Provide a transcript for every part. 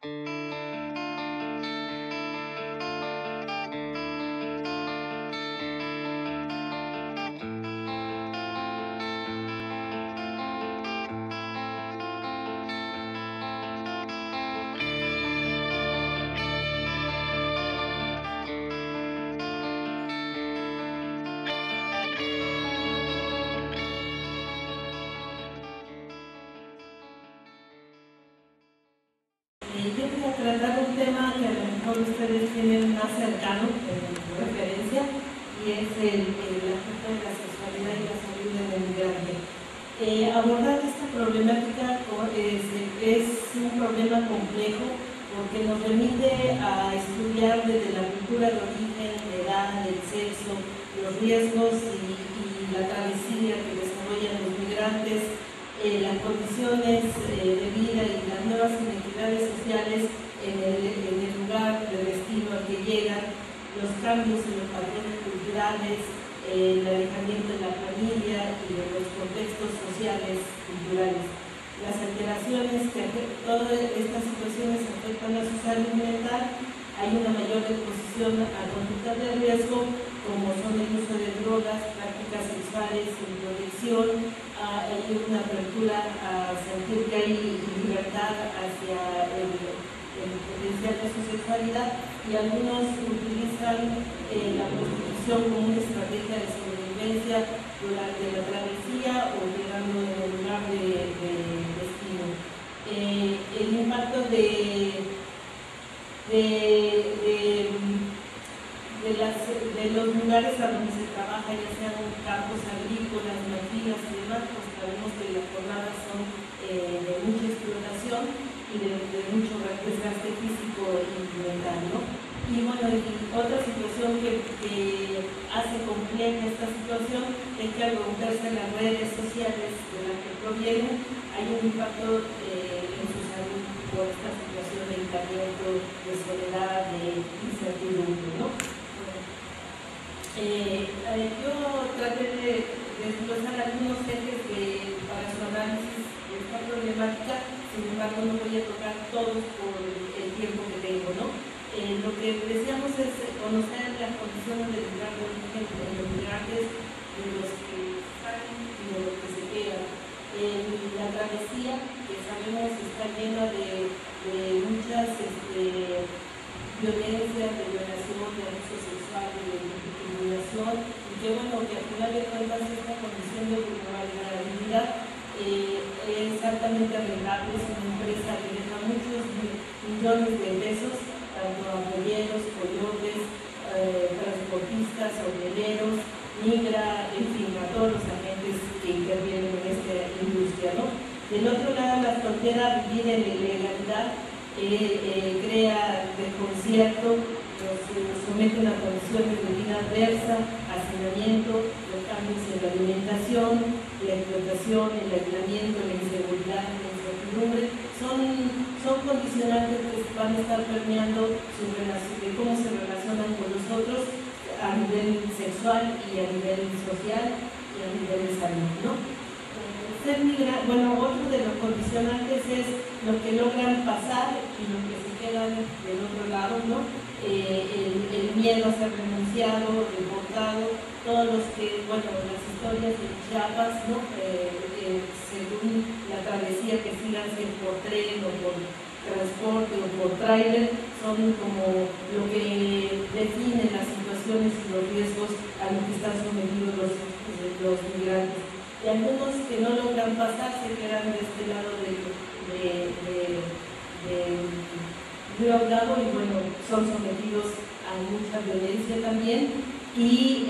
Yo quería tratar un tema que a lo mejor ustedes tienen más cercano en su referencia, y es el aspecto de la sexualidad y la salud del migrante. Abordar esta problemática es un problema complejo porque nos remite a estudiar desde la cultura de origen, la edad, el sexo, los riesgos y la travesía que desarrollan los migrantes, las condiciones de vida y las nuevas inequidades sociales en el lugar de destino al que llegan, los cambios en los patrones culturales, el alejamiento de la familia y de los contextos sociales culturales. Las alteraciones que todas estas situaciones afectan a su salud mental. Hay una mayor exposición a conductas de riesgo, como son el uso de drogas, prácticas sexuales, introducción, hay una apertura a sentir que hay libertad hacia el potencial de su sexualidad, y algunos utilizan la prostitución como una estrategia de sobrevivencia durante la travesía o llegando en el lugar de destino. El impacto de los lugares a donde se trabaja, ya sean campos agrícolas, maquilas y demás, pues sabemos que las jornadas son de mucha explotación y de mucho desgaste físico y mental, ¿no? Y bueno, otra situación que hace compleja esta situación es que al romperse las redes sociales de las que provienen, hay un impacto en su salud por esta situación de aislamiento, de soledad, de incertidumbre, ¿no? Yo traté de desglosar algunos ejes para su análisis de esta problemática, sin embargo no voy a tocar todos por el tiempo que tengo, ¿no? Lo que deseamos es conocer las condiciones del lugar de origen de los migrantes, de los que salen y de los que se quedan. La travesía, que sabemos está llena de muchas violencias, de violación, de abuso sexual, de discriminación, y que bueno, que al final de cuentas esta condición de vulnerabilidad es altamente rentable. Es una empresa que deja muchos millones de pesos tanto a boyeros, coyotes, transportistas, obreros, migra, en fin, a todos los agentes que intervienen en esta industria, ¿no? Del otro lado, la frontera, vivir en ilegalidad, crea desconcierto, nos someten a condiciones de vida adversa, hacinamiento, los cambios en la alimentación, la explotación, el aislamiento, la inseguridad, la incertidumbre, son condicionantes que van a estar permeando su relación, de cómo se relacionan con nosotros a nivel sexual y a nivel social y a nivel de salud, ¿no? Ser migrante, bueno, otro de los condicionantes es lo que logran pasar y lo que se quedan del otro lado, ¿no? El miedo a ser renunciado, deportado, todos los que, bueno, las historias de Chiapas, ¿no? Según la travesía que sigan, si es por tren o por transporte o por tráiler, son como lo que define las situaciones y los riesgos a los que están sometidos los migrantes. Y algunos que no logran pasar se quedan de este lado del río Bravo, y bueno, son sometidos a mucha violencia también. Y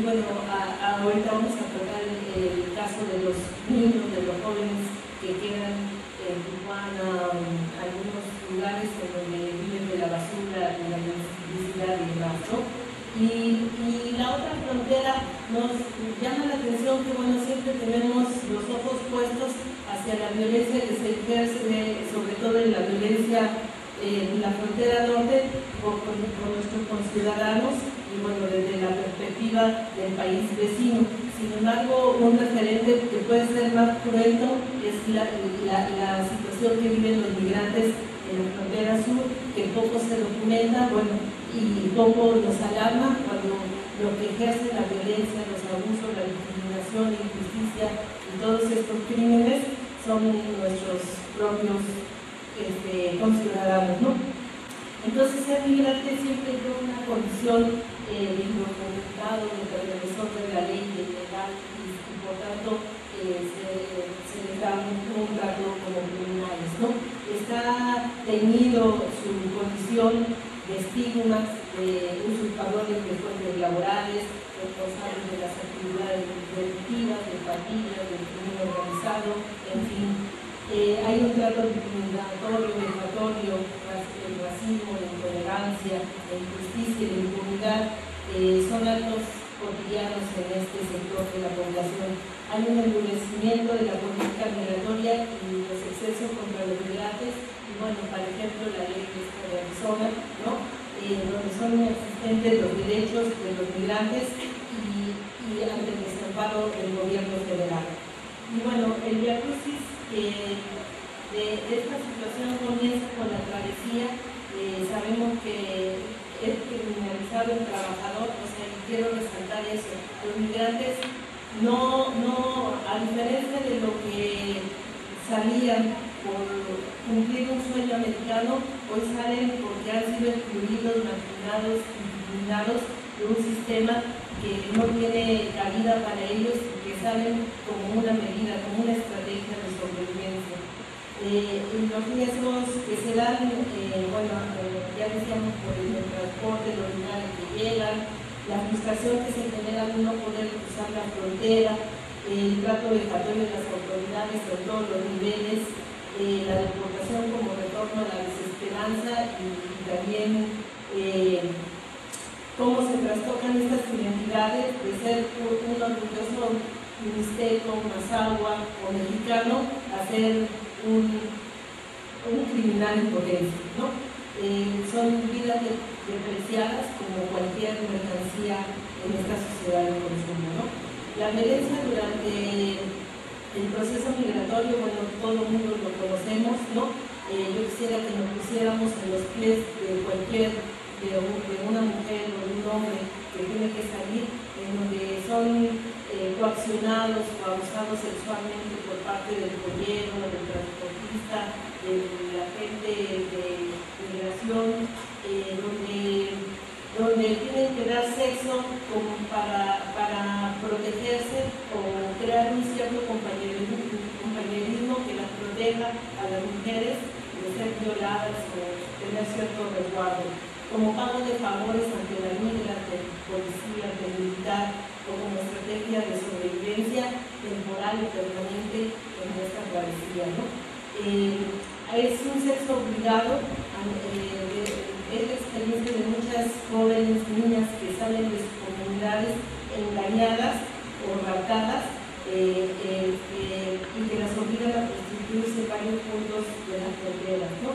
bueno, ahorita vamos a tratar el caso de los niños, de los jóvenes que quedan en Tijuana, algunos lugares en donde viven de la basura, de la mendicidad y demás, ¿no? Y la otra frontera nos llama la atención que, bueno, siempre tenemos los ojos puestos hacia la violencia que se ejerce, sobre todo en la violencia en la frontera norte con nuestros conciudadanos, y bueno, desde la perspectiva del país vecino. Sin embargo, un referente que puede ser más cruento es la situación que viven los migrantes en la frontera sur, que poco se documenta, bueno, y poco nos alarma cuando lo que ejerce la violencia, los abusos, la discriminación, la injusticia y todos estos crímenes son nuestros propios conciudadanos, ¿no? Entonces, ser migrante siempre es una condición de indocumentado, de transgresor de la ley legal y por tanto se les da un trato como criminales, ¿no? Está teñido su condición de estigmas, de usurpadores de fuentes laborales, responsables de las actividades delictivas, de pandillas, del crimen organizado, en fin. Hay un trato discriminatorio, vejatorio, el racismo, la intolerancia, la injusticia y la impunidad son actos cotidianos en este sector de la población. Hay un endurecimiento de la política migratoria y los excesos contra los migrantes, y bueno, por ejemplo, la ley de Arizona, ¿no? Donde son inexistentes los derechos de los migrantes y ante el desamparo del gobierno federal. Y bueno, el viacrucis de esta situación comienza con la travesía. Sabemos que es criminalizado el trabajador, o sea, y quiero resaltar eso. Los migrantes a diferencia de lo que salían por cumplir un sueño americano, hoy salen porque han sido excluidos, marginados, discriminados de un sistema que no tiene cabida para ellos y que salen como una medida, como una estrategia de sobrevivencia. Los riesgos que se dan, ya decíamos, por el transporte, los lugares que llegan, la frustración que se genera al no poder cruzar la frontera, el trato vejatorio de las autoridades a todos los niveles, la deportación como retorno a la desesperanza y también cómo se trastocan estas identidades de ser un orgulloso mixteco, mazahua o mexicano a ser un criminal en potencia, ¿no? Son vidas depreciadas como cualquier mercancía en esta sociedad de consumo, ¿no? La violencia durante el proceso migratorio, bueno, todo el mundo lo conocemos, ¿no? Yo quisiera que nos pusiéramos en los pies de de una mujer o de un hombre que tiene que salir, en donde son coaccionados o abusados sexualmente por parte del gobierno, del transportista, de la gente de migración, donde tienen que dar sexo como para protegerse o crear un cierto compañerismo que las proteja a las mujeres de ser violadas o tener cierto resguardo, como pago de favores ante la migra, ante el policía, ante el militar, o como estrategia de sobrevivencia temporal y permanente en esta travesía, ¿no? Es un sexo obligado, es la experiencia de muchas jóvenes niñas que salen de sus comunidades engañadas o raptadas y que las obligan a prostituirse en varios puntos de las fronteras, ¿no?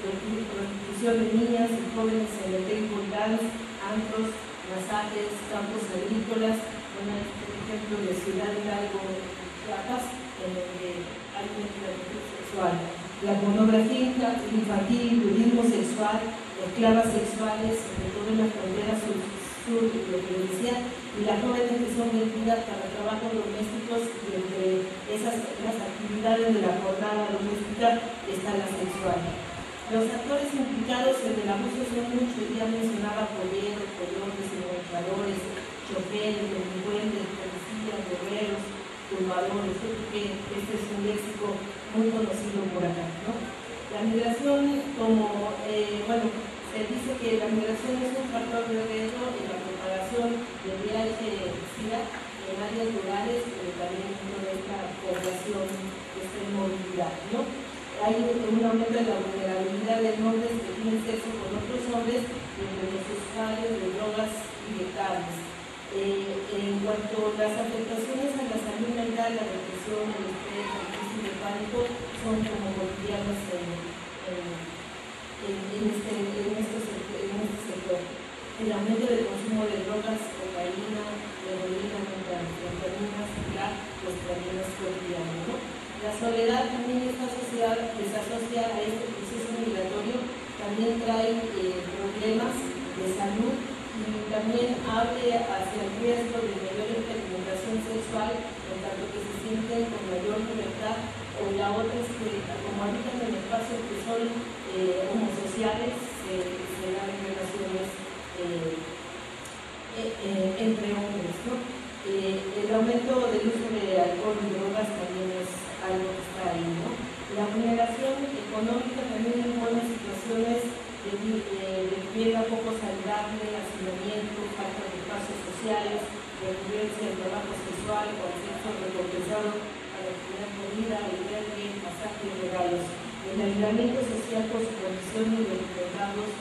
Prostitución de niñas y jóvenes en el table dance, antros, masajes, campos agrícolas, un ejemplo de Ciudad Hidalgo, Chiapas, en donde hay una esclavitud sexual. La pornografía infantil, turismo sexual, esclavas sexuales, sobre todo en la frontera sur, lo que decía, y las jóvenes que son vendidas para trabajos domésticos, y entre las actividades de la jornada doméstica está la sexual. Los actores implicados en el abuso son muchos, ya mencionaba polleros, coyotes, secuestradores, choferes, delincuentes, policías, guerreros, turbadores. Yo creo que este es un léxico muy conocido por acá, ¿no? La migración, se dice que la migración es un factor de riesgo en la propagación del VIH-Sida en áreas rurales, pero también en toda esta población que está en movilidad, ¿no? Hay un aumento de la vulnerabilidad de hombres que tienen sexo con otros hombres entre los usuarios de drogas inyectables. En cuanto a las afectaciones a la salud mental, la depresión, el estrés, la crisis de pánico son como cotidianas en este sector. El aumento del consumo de drogas, cocaína, heroína, metanfetaminas y los problemas cotidianos, ¿no? La soledad también está asociada, que se asocia a este proceso migratorio también trae problemas de salud y también abre hacia el riesgo de mayor experimentación sexual, en tanto que se sienten con mayor libertad, o la otra es que, como habitan en espacios que son homosociales, se dan relaciones entre hombres, ¿no? El aumento del uso de alcohol y drogas también es algo que está ahí, ¿no? La vulneración económica también impone situaciones de vivienda poco saludable, hacinamiento, falta de espacios sociales, recurrencia del trabajo sexual o acceso recompensado para obtener comida, albergue, pasaje y regalos. El aislamiento social por su condición de mercados,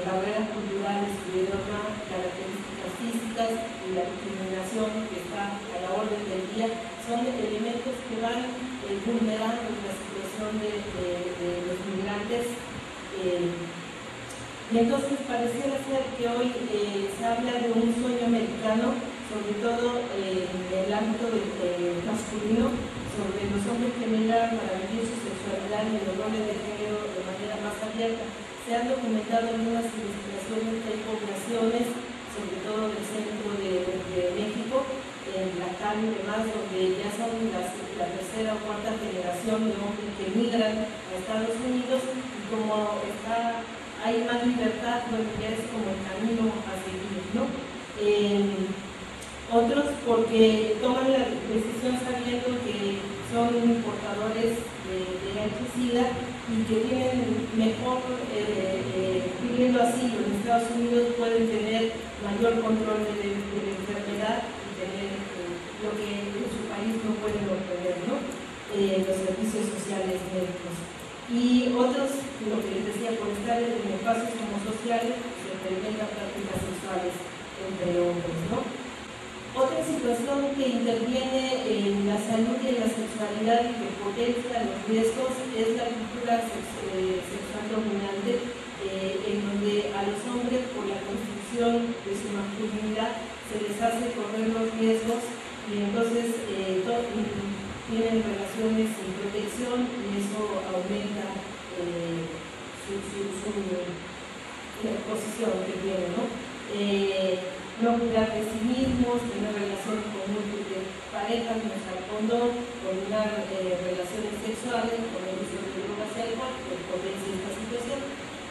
barreras culturales, su idioma, características físicas y la discriminación que está a la orden del día son elementos que van vulnerando la situación de los migrantes. Y entonces pareciera ser que hoy se habla de un sueño americano, sobre todo en el ámbito masculino, sobre los hombres que migran para vivir su sexualidad y los roles de género de manera más abierta. Se han documentado algunas investigaciones que hay poblaciones, sobre todo del centro de México, en Yucatán y demás, donde ya son la tercera o cuarta generación de hombres que migran a Estados Unidos, y como hay más libertad, bueno, ya es como el camino a seguir, ¿no? Otros porque toman la decisión sabiendo que son portadores de VIH-Sida y que tienen mejor, viviendo así en Estados Unidos, pueden tener mayor control de la enfermedad y tener lo que en su país no pueden obtener, ¿no? Los servicios sociales médicos. Y otros, lo que les decía, por estar en espacios como sociales, se experimentan prácticas sexuales entre hombres, ¿no? Otra situación que interviene en la salud y en la sexualidad y que potencia los riesgos es la cultura sexual dominante, en donde a los hombres, por la construcción de su masculinidad, se les hace correr los riesgos y entonces tienen relaciones sin protección y eso aumenta su exposición que tienen, ¿no? No cuidar de sí mismos, tener relaciones con múltiples parejas, no usar condón, combinar relaciones sexuales con el uso de drogas y alcohol, que potencia esta situación.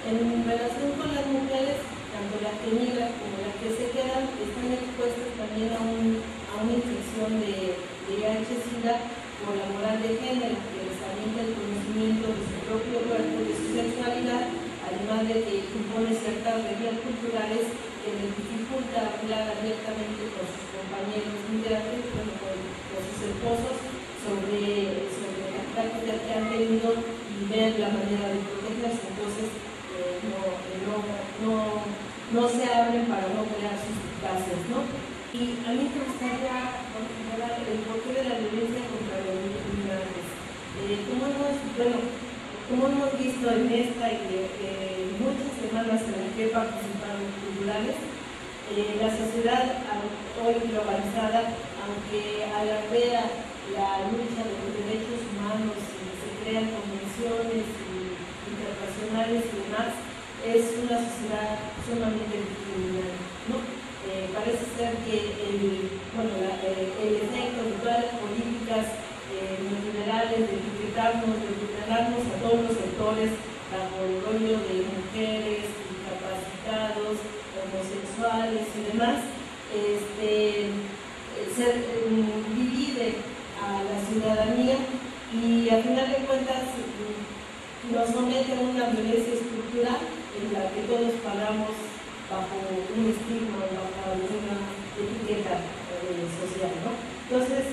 En relación con las mujeres, tanto las que migran como las que se quedan, están expuestas también a una infección de VIH-Sida por la moral de género, que les aumenta el conocimiento de su propio cuerpo, de su sexualidad, además de que impone ciertas reglas culturales que les dificulta hablar abiertamente con sus compañeros migrantes, con sus esposos, sobre las prácticas que han tenido y ver la manera de protegerse. Entonces, no se abren para no crear sus bases, ¿no? Y a mí me gustaría hablar el porqué de la violencia contra los migrantes. Como hemos visto en esta y muchas semanas en las que he participado en culturales, la sociedad hoy globalizada, aunque alardea la lucha de los derechos humanos y se crean convenciones internacionales y demás, es una sociedad sumamente discriminante, ¿no? Parece ser que el efecto de todas las políticas neoliberales de etiquetarnos a todos los sectores bajo el rollo de mujeres, discapacitados, homosexuales y demás, se divide a la ciudadanía y a final de cuentas nos somete a una violencia estructural en la que todos pagamos bajo un estigma, bajo una etiqueta social, ¿no? Entonces,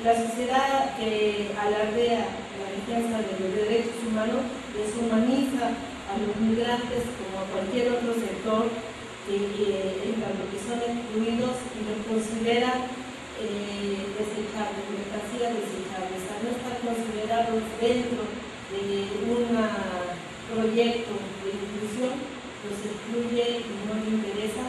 la sociedad que alardea la defensa de los derechos humanos deshumaniza a los migrantes como a cualquier otro sector en tanto que son excluidos y los considera desechables, mercancías desechables, al no estar considerados dentro de un proyecto de inclusión, los excluye y no le interesa